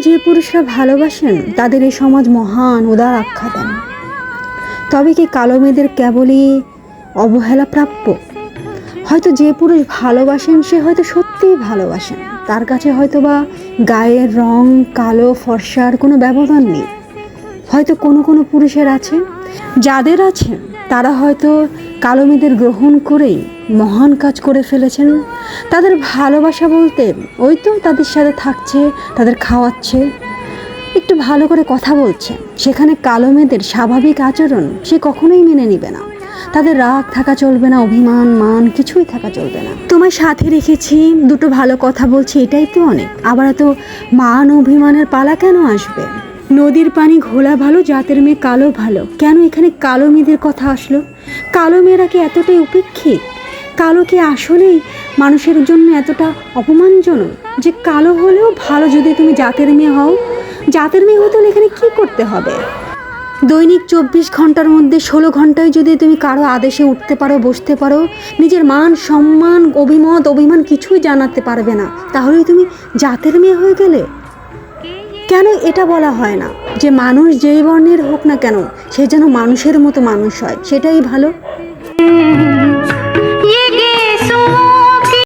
যে পুরুষরা ভালোবাসেন তাদের এই সমাজ মহান উদার আখ্যা দেন। তবে কি কালো মেয়েদের কেবলই অবহেলা প্রাপ্য? হয়তো যে পুরুষ ভালোবাসেন সে হয়তো সত্যিই ভালোবাসেন, তার কাছে হয়তো বা গায়ের রং কালো ফর্সার কোনো ব্যবধান নেই। হয়তো কোনো কোনো পুরুষের আছে, যাদের আছে তারা হয়তো কালো মেয়েদের গ্রহণ করেই মহান কাজ করে ফেলেছেন। তাদের ভালোবাসা বলতে ওই তো তাদের সাথে থাকছে, তাদের খাওয়াচ্ছে, একটু ভালো করে কথা বলছে, সেখানে কালো মেয়েদের স্বাভাবিক আচরণ সে কখনোই মেনে নিবে না। তাদের রাগ থাকা চলবে না, অভিমান মান কিছুই থাকা চলবে না। তোমার সাথে রেখেছি, দুটো ভালো কথা বলছি, এটাই তো অনেক। আবার এত মান অভিমানের পালা কেন আসবে? নদীর পানি ঘোলা ভালো, জাতের মেয়ে কালো ভালো, কেন এখানে কালো মেয়েদের কথা আসলো? কালো মেয়েরা কি এতটাই উপেক্ষিত? কালো কি আসলেই মানুষের জন্য এতটা অপমানজনক যে কালো হলেও ভালো? যদি তুমি জাতের মেয়ে হও, জাতের মেয়ে হতে হলে এখানে কী করতে হবে? দৈনিক 24 ঘন্টার মধ্যে 16 ঘন্টায় যদি তুমি কারো আদেশে উঠতে পারো, বসতে পারো, নিজের মান সম্মান অভিমান কিছুই জানাতে পারবে না, তাহলেই তুমি জাতের মেয়ে হয়ে গেলে। কেন এটা বলা হয় না যে মানুষ যেই বর্ণের হোক না কেন সে যেন মানুষের মতো মানুষ হয়, সেটাই ভালো?